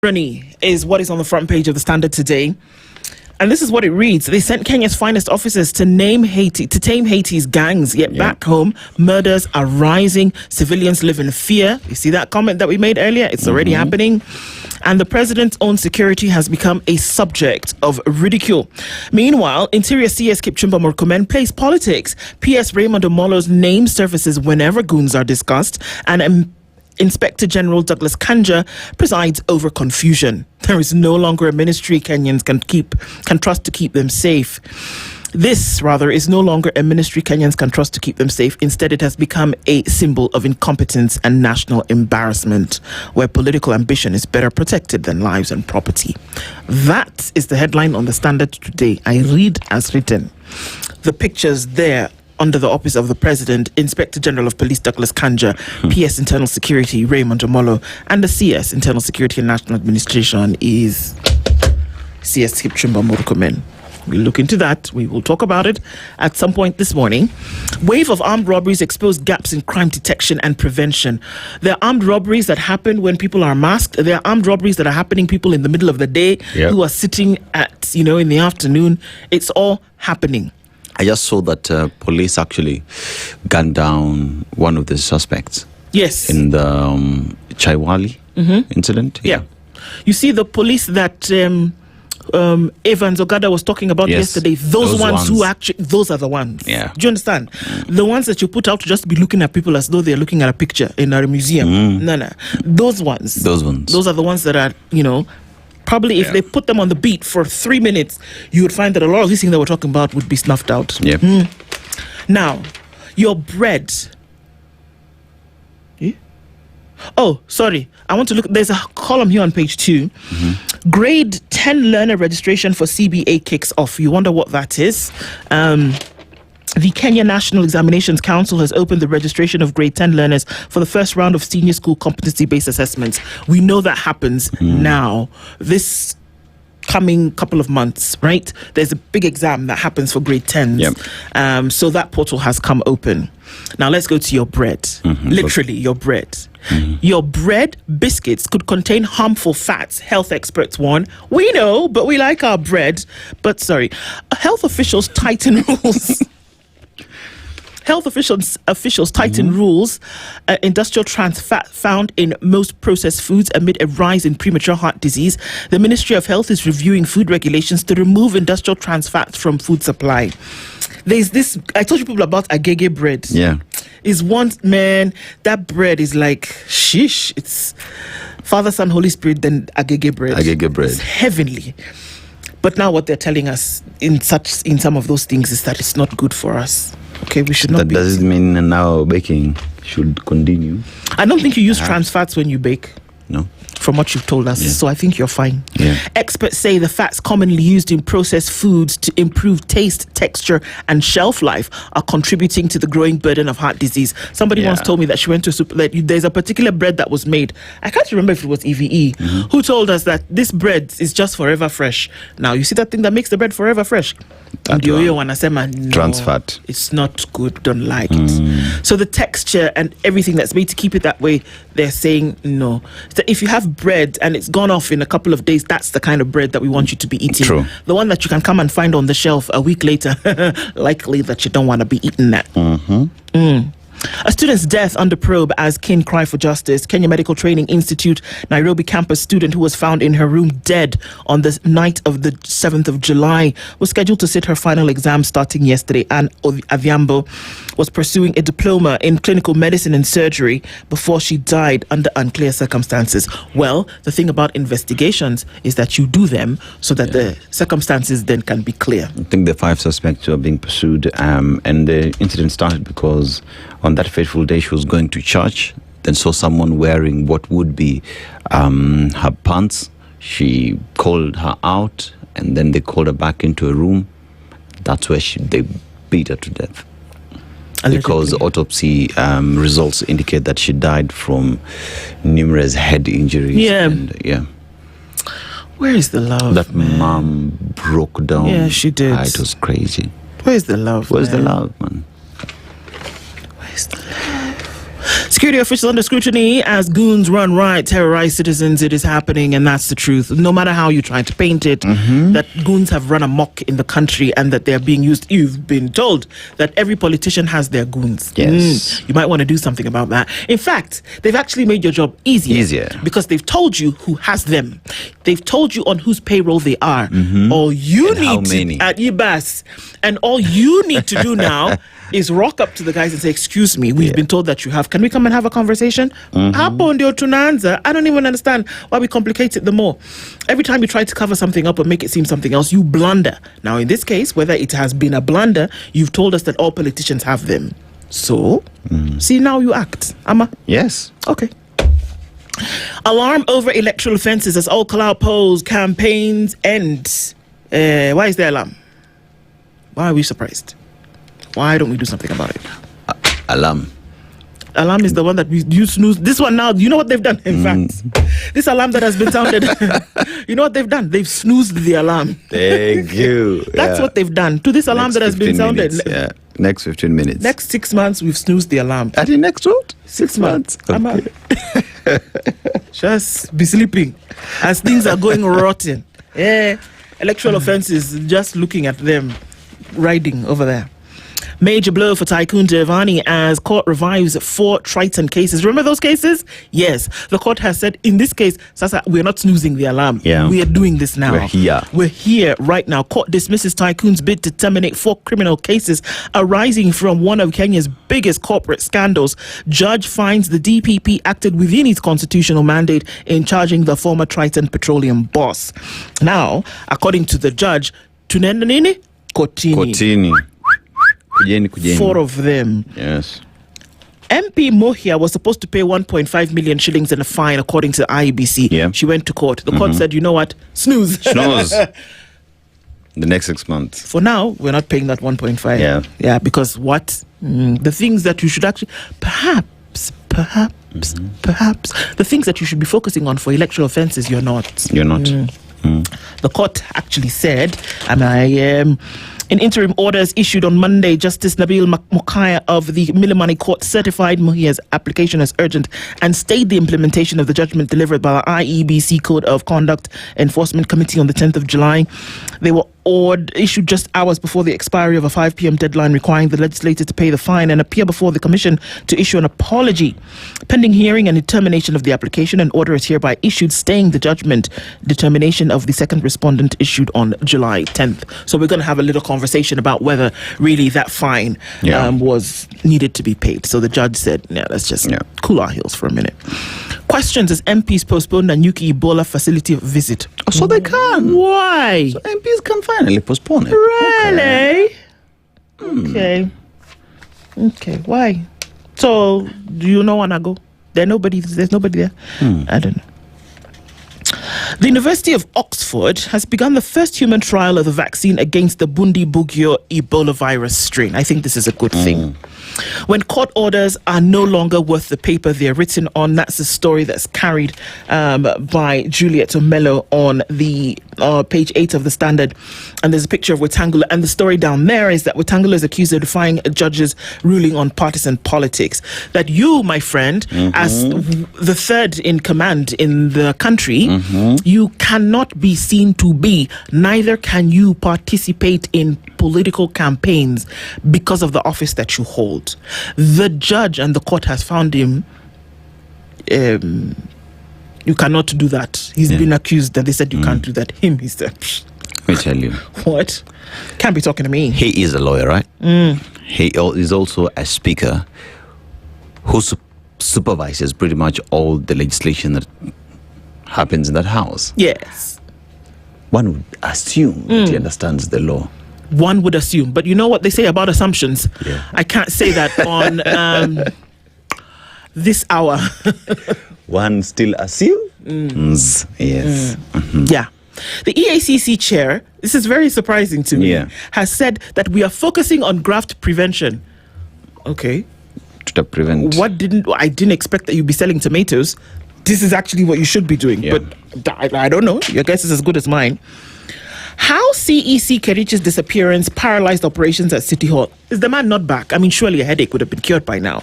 Irony is what is on the front page of the Standard today. And this is what it reads. They sent Kenya's finest officers to tame Haiti's gangs. Yet back home, murders are rising. Civilians live in fear. You see that comment that we made earlier? It's already happening. And the president's own security has become a subject of ridicule. Meanwhile, Interior CS Kipchumba Murkomen plays politics. PS Raymond Omolo's name surfaces whenever goons are discussed. And Inspector General Douglas Kanja presides over confusion. There is no longer a ministry Kenyans can trust to keep them safe. This, rather, is no longer a ministry Kenyans can trust to keep them safe. Instead, it has become a symbol of incompetence and national embarrassment, where political ambition is better protected than lives and property. That is the headline on the Standard today. I read as written. The pictures there under the office of the President, Inspector General of Police Douglas Kanja, PS Internal Security Raymond Omolo, and the CS Internal Security and National Administration is CS Kipchumba Murkomen. We'll look into that. We will talk about it at some point this morning. Wave of armed robberies exposed gaps in crime detection and prevention. There are armed robberies that happen when people are masked. There are armed robberies that are happening people in the middle of the day who are sitting at, in the afternoon. It's all happening. I just saw that police actually gunned down one of the suspects. Yes. In the Chaiwali incident. Yeah. You see the police that Evans Ogada was talking about yesterday, those ones who actually, those are the ones. Yeah. Do you understand? The ones that you put out to just be looking at people as though they're looking at a picture in a museum. No. Those ones. Those are the ones that are, probably if they put them on the beat for 3 minutes, you would find that a lot of these things that we're talking about would be snuffed out. Yep. Now, your bread. Oh, sorry. I want to look. There's a column here on page 2. Grade 10 learner registration for CBA kicks off. You wonder what that is? The Kenya National Examinations Council has opened the registration of grade 10 learners for the first round of senior school competency-based assessments. We know that happens now. This coming couple of months, right? There's a big exam that happens for grade 10s. So that portal has come open. Now let's go to your bread. Literally, your bread. Your bread biscuits could contain harmful fats, health experts warn. We know, but we like our bread. But health officials tighten rules. Health officials tighten rules. Industrial trans fat found in most processed foods amid a rise in premature heart disease. The Ministry of Health is reviewing food regulations to remove industrial trans fats from food supply. There's this, I told you people about agege bread. Yeah. Is one, man, that bread is like, sheesh. It's Father, Son, Holy Spirit, then agege bread. Agege bread. It's heavenly. But now what they're telling us in some of those things is that it's not good for us. Okay, we should not be. That doesn't mean now baking should continue. I don't think you use trans fats when you bake. No. From what you've told us. So I think you're fine. Yeah. Experts say the fats commonly used in processed foods to improve taste, texture, and shelf life are contributing to the growing burden of heart disease. Somebody once told me that she went to there's a particular bread that was made. I can't remember if it was EVE, who told us that this bread is just forever fresh. Now, you see that thing that makes the bread forever fresh? Trans fat. It's not good, don't like it. So the texture and everything that's made to keep it that way, they're saying no. So if you have bread and it's gone off in a couple of days, that's the kind of bread that we want you to be eating. True. The one that you can come and find on the shelf a week later, likely that you don't want to be eating that. A student's death under probe as kin cry for justice. Kenya Medical Training Institute Nairobi campus student who was found in her room dead on the night of the 7th of July was scheduled to sit her final exam starting yesterday. Anne Aviambo was pursuing a diploma in clinical medicine and surgery before she died under unclear circumstances. Well, the thing about investigations is that you do them so that the circumstances then can be clear. I think the 5 suspects are being pursued, and the incident started because on that fateful day, she was going to church, then saw someone wearing what would be her pants. She called her out, and then they called her back into a room. That's where they beat her to death. Allegedly. Because autopsy results indicate that she died from numerous head injuries. Where is the love? That mom broke down. Yeah, she did. It was crazy. Where's the love? Where's the love, man? Where's the love? Security officials under scrutiny as goons run riot, terrorize citizens. It is happening, and that's the truth. No matter how you try to paint it, that goons have run amok in the country and that they're being used. You've been told that every politician has their goons. Yes. You might want to do something about that. In fact, they've actually made your job easier. Because they've told you who has them. They've told you on whose payroll they are. All you And how need many. to, at Ibas, and all you need to do now is rock up to the guys and say, excuse me, we've been told that you have. Can we come and have a conversation? Hapo ndio tunaanza. I don't even understand why we complicate it the more. Every time you try to cover something up and make it seem something else, you blunder. Now, in this case, whether it has been a blunder, you've told us that all politicians have them. So, see, now you act. Ama? Yes. Okay. Alarm over electoral offences as all cloud polls campaigns end. Why is there alarm? Why are we surprised? Why don't we do something about it? Alarm. Alarm is the one that you snooze. This one now, you know what they've done? In fact, this alarm that has been sounded, you know what they've done? They've snoozed the alarm. Thank you. That's what they've done to this alarm Next that has been 15 sounded. minutes, yeah. Next 15 minutes. Next 6 months, we've snoozed the alarm. At the next what? 6 months. Okay. Just be sleeping as things are going rotten. Yeah, electoral offences, just looking at them riding over there. Major blow for Tycoon Giovanni as court revives 4 Triton cases. Remember those cases? Yes. The court has said, in this case, Sasa, we're not snoozing the alarm. Yeah. We are doing this now. We're here. We're here right now. Court dismisses Tycoon's bid to terminate 4 criminal cases arising from one of Kenya's biggest corporate scandals. Judge finds the DPP acted within its constitutional mandate in charging the former Triton Petroleum boss. Now, according to the judge, tunaenda nini? Kotini. Kotini. Kujeni. 4 of them. Yes. MP Mohia was supposed to pay 1.5 million shillings in a fine, according to the IEBC. Yeah. She went to court. The court said, you know what? Snooze. Snooze. The next 6 months. For now, we're not paying that 1.5. Yeah. Yeah, because what? The things that you should actually... Perhaps, the things that you should be focusing on for electoral offences, you're not. You're not. The court actually said, in interim orders issued on Monday, Justice Nabil Mokaya of the Milimani Court certified Mohia's application as urgent and stayed the implementation of the judgment delivered by the IEBC Code of Conduct Enforcement Committee on the 10th of July. They were issued just hours before the expiry of a 5 p.m. deadline requiring the legislator to pay the fine and appear before the commission to issue an apology. Pending hearing and determination of the application, an order is hereby issued staying the judgment determination of the second respondent issued on July 10th. So we're going to have a little conversation about whether really that fine was needed to be paid. So the judge said, let's just cool our heels for a minute. Questions as MPs postponed a Nyuki Ebola facility visit. Oh, so they can. Why? So MPs can finally postpone it. Really? Okay. Why? So do you know when I go? There's nobody there. I don't know. The University of Oxford has begun the first human trial of the vaccine against the Bundibugyo Ebola virus strain. I think this is a good thing. When court orders are no longer worth the paper they're written on, that's a story that's carried by Juliet Omelo on the page 8 of the Standard. And there's a picture of Wetangula. And the story down there is that Wetangula is accused of defying a judge's ruling on partisan politics. That you, my friend, as the third in command in the country, you cannot be seen to be, neither can you participate in political campaigns because of the office that you hold. The judge and the court has found him, you cannot do that. He's been accused and they said you can't do that. He said, Let me tell you. What? Can't be talking to me. He is a lawyer, right? He is also a speaker who supervises pretty much all the legislation that happens in that house. Yes. One would assume that he understands the law. One would assume. But you know what they say about assumptions? Yeah. I can't say that on this hour. One still assumes. Yes. Yeah. The EACC chair, this is very surprising to me, has said that we are focusing on graft prevention. Okay. To prevent. I didn't expect that you'd be selling tomatoes. This is actually what you should be doing. Yeah. But I don't know. Your guess is as good as mine. How CEC Kerich's disappearance paralyzed operations at City Hall. Is the man not back? I mean, surely a headache would have been cured by now.